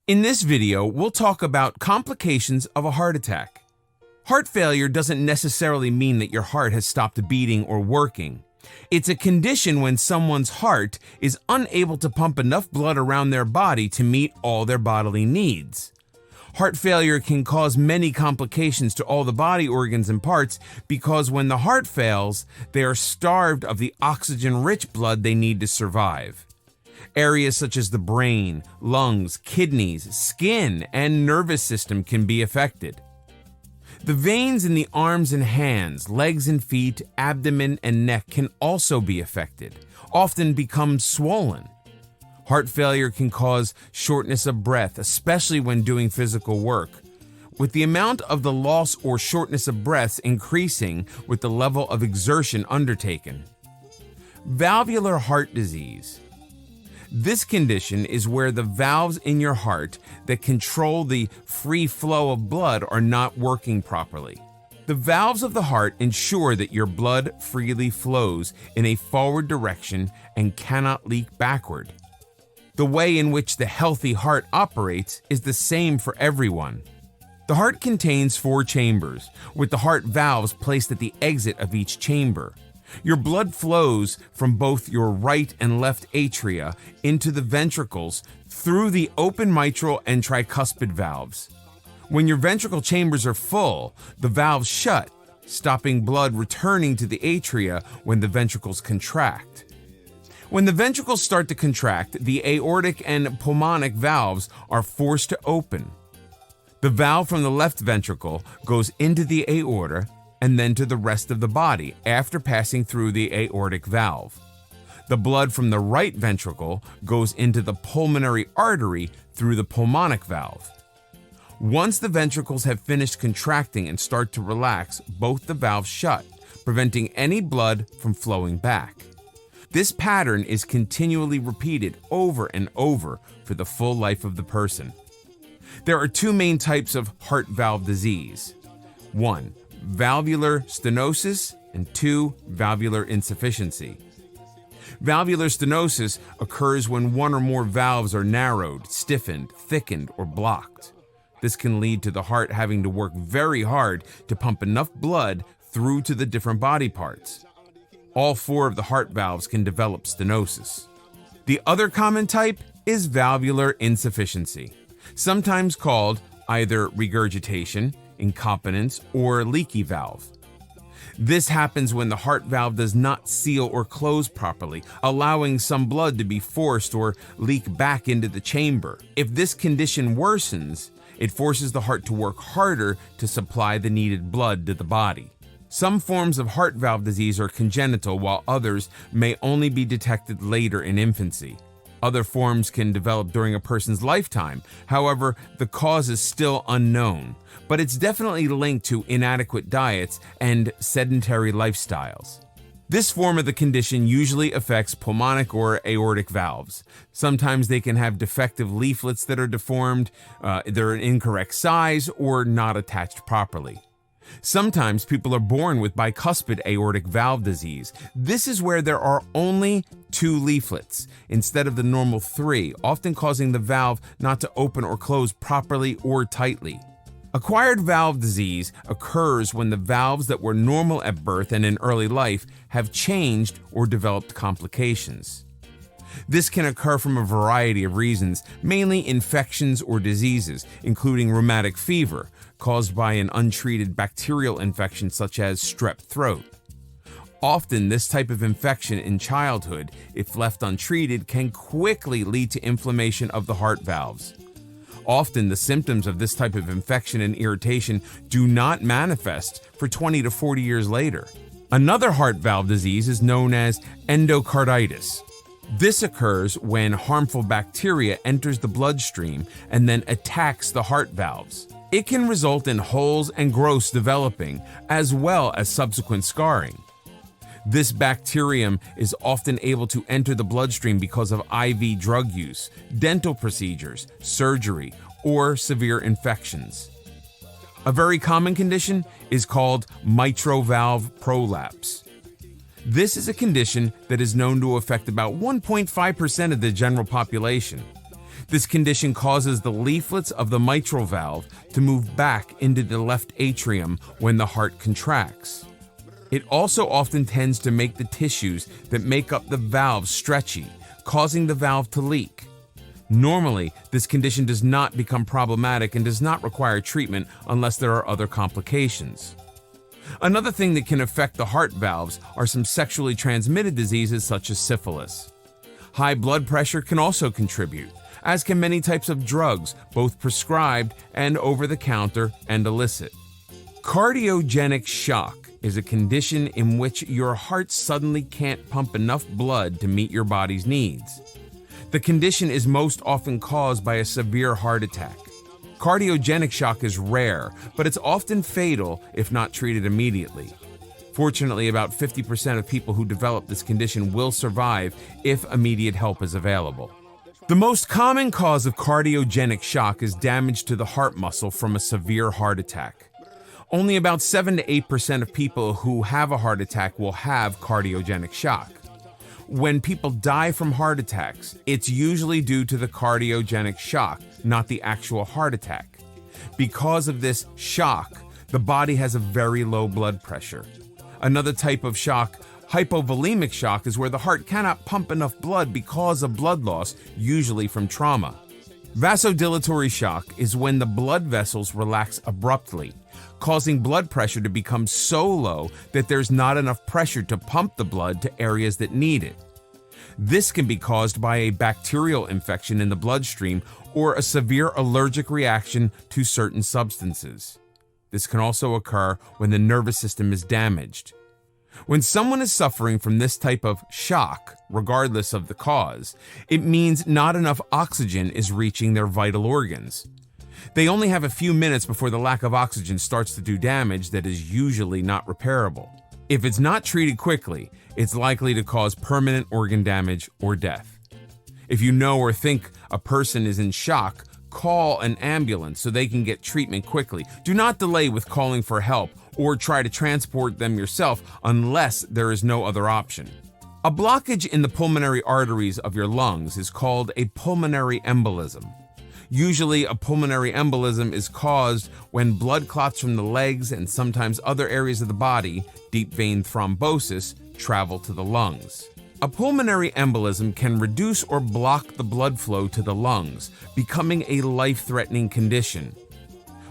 In this video, we'll talk about complications of a heart attack. Heart failure doesn't necessarily mean that your heart has stopped beating or working. It's a condition when someone's heart is unable to pump enough blood around their body to meet all their bodily needs. Heart failure can cause many complications to all the body organs and parts because when the heart fails, they are starved of the oxygen-rich blood they need to survive. Areas such as the brain, lungs, kidneys, skin, and nervous system can be affected. The veins in the arms and hands, legs and feet, abdomen, and neck can also be affected, often become swollen. Heart failure can cause shortness of breath, especially when doing physical work, with the amount of the loss or shortness of breath increasing with the level of exertion undertaken. Valvular heart disease. This condition is where the valves in your heart that control the free flow of blood are not working properly. The valves of the heart ensure that your blood freely flows in a forward direction and cannot leak backward. The way in which the healthy heart operates is the same for everyone. The heart contains 4 chambers, with the heart valves placed at the exit of each chamber. Your blood flows from both your right and left atria into the ventricles through the open mitral and tricuspid valves. When your ventricle chambers are full, the valves shut, stopping blood returning to the atria when the ventricles contract. When the ventricles start to contract, the aortic and pulmonic valves are forced to open. The valve from the left ventricle goes into the aorta and then to the rest of the body after passing through the aortic valve. The blood from the right ventricle goes into the pulmonary artery through the pulmonic valve. Once the ventricles have finished contracting and start to relax, both the valves shut, preventing any blood from flowing back. This pattern is continually repeated over and over for the full life of the person. There are 2 main types of heart valve disease. 1. Valvular stenosis, and 2. Valvular insufficiency. Valvular stenosis occurs when one or more valves are narrowed, stiffened, thickened, or blocked. This can lead to the heart having to work very hard to pump enough blood through to the different body parts. All 4 of the heart valves can develop stenosis. The other common type is valvular insufficiency, sometimes called either regurgitation, incompetence, or leaky valve. This happens when the heart valve does not seal or close properly, allowing some blood to be forced or leak back into the chamber. If this condition worsens, it forces the heart to work harder to supply the needed blood to the body. Some forms of heart valve disease are congenital, while others may only be detected later in infancy. Other forms can develop during a person's lifetime. However, the cause is still unknown, but it's definitely linked to inadequate diets and sedentary lifestyles. This form of the condition usually affects pulmonic or aortic valves. Sometimes they can have defective leaflets that are deformed, they're an incorrect size, or not attached properly. Sometimes people are born with bicuspid aortic valve disease. This is where there are only 2 leaflets instead of the normal 3, often causing the valve not to open or close properly or tightly. Acquired valve disease occurs when the valves that were normal at birth and in early life have changed or developed complications. This can occur from a variety of reasons, mainly infections or diseases, including rheumatic fever, caused by an untreated bacterial infection such as strep throat. Often, this type of infection in childhood, if left untreated, can quickly lead to inflammation of the heart valves. Often, the symptoms of this type of infection and irritation do not manifest for 20 to 40 years later. Another heart valve disease is known as endocarditis. This occurs when harmful bacteria enters the bloodstream and then attacks the heart valves. It can result in holes and growths developing, as well as subsequent scarring. This bacterium is often able to enter the bloodstream because of IV drug use, dental procedures, surgery, or severe infections. A very common condition is called mitral valve prolapse. This is a condition that is known to affect about 1.5% of the general population. This condition causes the leaflets of the mitral valve to move back into the left atrium when the heart contracts. It also often tends to make the tissues that make up the valve stretchy, causing the valve to leak. Normally, this condition does not become problematic and does not require treatment unless there are other complications. Another thing that can affect the heart valves are some sexually transmitted diseases such as syphilis. High blood pressure can also contribute, as can many types of drugs, both prescribed and over-the-counter and illicit. Cardiogenic shock is a condition in which your heart suddenly can't pump enough blood to meet your body's needs. The condition is most often caused by a severe heart attack. Cardiogenic shock is rare, but it's often fatal if not treated immediately. Fortunately, about 50% of people who develop this condition will survive if immediate help is available. The most common cause of cardiogenic shock is damage to the heart muscle from a severe heart attack. Only about 7 to 8% of people who have a heart attack will have cardiogenic shock. When people die from heart attacks, it's usually due to the cardiogenic shock, not the actual heart attack. Because of this shock, the body has a very low blood pressure. Another type of shock, hypovolemic shock, is where the heart cannot pump enough blood because of blood loss, usually from trauma. Vasodilatory shock is when the blood vessels relax abruptly, causing blood pressure to become so low that there's not enough pressure to pump the blood to areas that need it. This can be caused by a bacterial infection in the bloodstream or a severe allergic reaction to certain substances. This can also occur when the nervous system is damaged. When someone is suffering from this type of shock, regardless of the cause, it means not enough oxygen is reaching their vital organs. They only have a few minutes before the lack of oxygen starts to do damage that is usually not repairable. If it's not treated quickly, it's likely to cause permanent organ damage or death. If you know or think a person is in shock, call an ambulance so they can get treatment quickly. Do not delay with calling for help or try to transport them yourself unless there is no other option. A blockage in the pulmonary arteries of your lungs is called a pulmonary embolism. Usually, a pulmonary embolism is caused when blood clots from the legs and sometimes other areas of the body, deep vein thrombosis, travel to the lungs. A pulmonary embolism can reduce or block the blood flow to the lungs, becoming a life-threatening condition.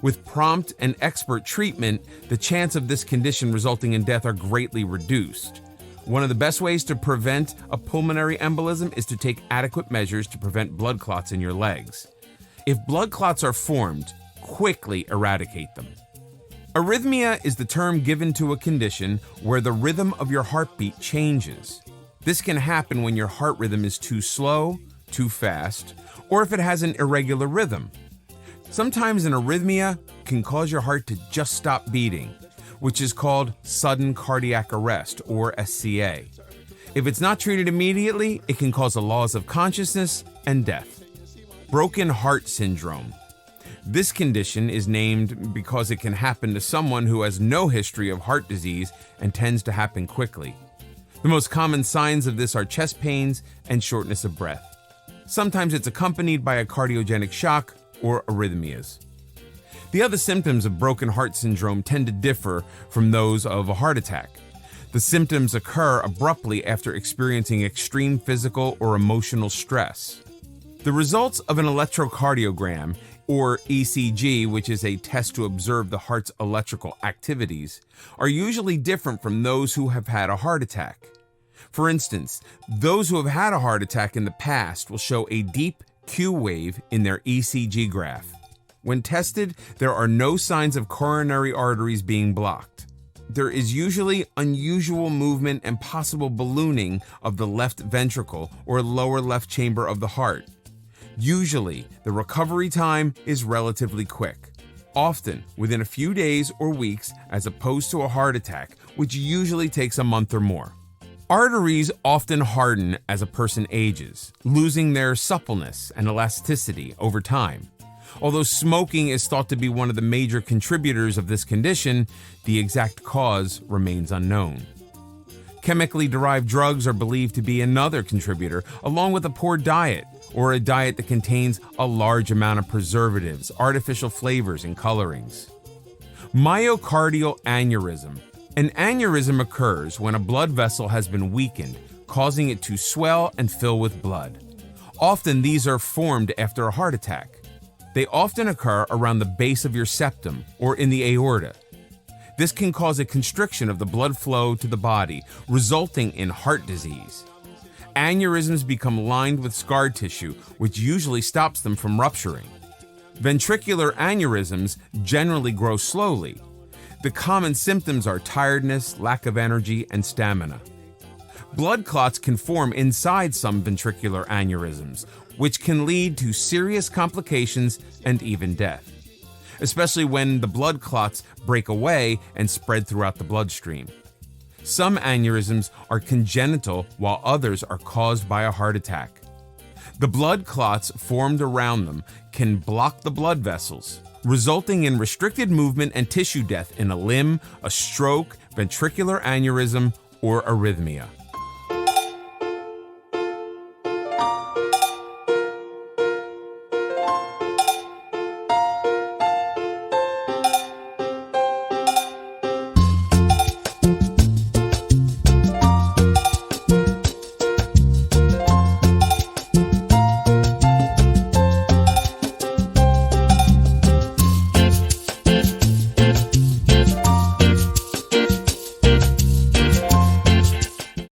With prompt and expert treatment, the chance of this condition resulting in death are greatly reduced. One of the best ways to prevent a pulmonary embolism is to take adequate measures to prevent blood clots in your legs. If blood clots are formed, quickly eradicate them. Arrhythmia is the term given to a condition where the rhythm of your heartbeat changes. This can happen when your heart rhythm is too slow, too fast, or if it has an irregular rhythm. Sometimes an arrhythmia can cause your heart to just stop beating, which is called sudden cardiac arrest, or SCA. If it's not treated immediately, it can cause a loss of consciousness and death. Broken heart syndrome. This condition is named because it can happen to someone who has no history of heart disease and tends to happen quickly. The most common signs of this are chest pains and shortness of breath. Sometimes it's accompanied by a cardiogenic shock or arrhythmias. The other symptoms of broken heart syndrome tend to differ from those of a heart attack. The symptoms occur abruptly after experiencing extreme physical or emotional stress. The results of an electrocardiogram, or ECG, which is a test to observe the heart's electrical activities, are usually different from those who have had a heart attack. For instance, those who have had a heart attack in the past will show a deep Q wave in their ECG graph. When tested, there are no signs of coronary arteries being blocked. There is usually unusual movement and possible ballooning of the left ventricle or lower left chamber of the heart. Usually, the recovery time is relatively quick, often within a few days or weeks, as opposed to a heart attack, which usually takes a month or more. Arteries often harden as a person ages, losing their suppleness and elasticity over time. Although smoking is thought to be one of the major contributors of this condition, the exact cause remains unknown. Chemically derived drugs are believed to be another contributor, along with a poor diet, or a diet that contains a large amount of preservatives, artificial flavors, and colorings. Myocardial aneurysm. An aneurysm occurs when a blood vessel has been weakened, causing it to swell and fill with blood. Often these are formed after a heart attack. They often occur around the base of your septum or in the aorta. This can cause a constriction of the blood flow to the body, resulting in heart disease. Aneurysms become lined with scar tissue, which usually stops them from rupturing. Ventricular aneurysms generally grow slowly. The common symptoms are tiredness, lack of energy, and stamina. Blood clots can form inside some ventricular aneurysms, which can lead to serious complications and even death, especially when the blood clots break away and spread throughout the bloodstream. Some aneurysms are congenital while others are caused by a heart attack. The blood clots formed around them can block the blood vessels, resulting in restricted movement and tissue death in a limb, a stroke, ventricular aneurysm, or arrhythmia.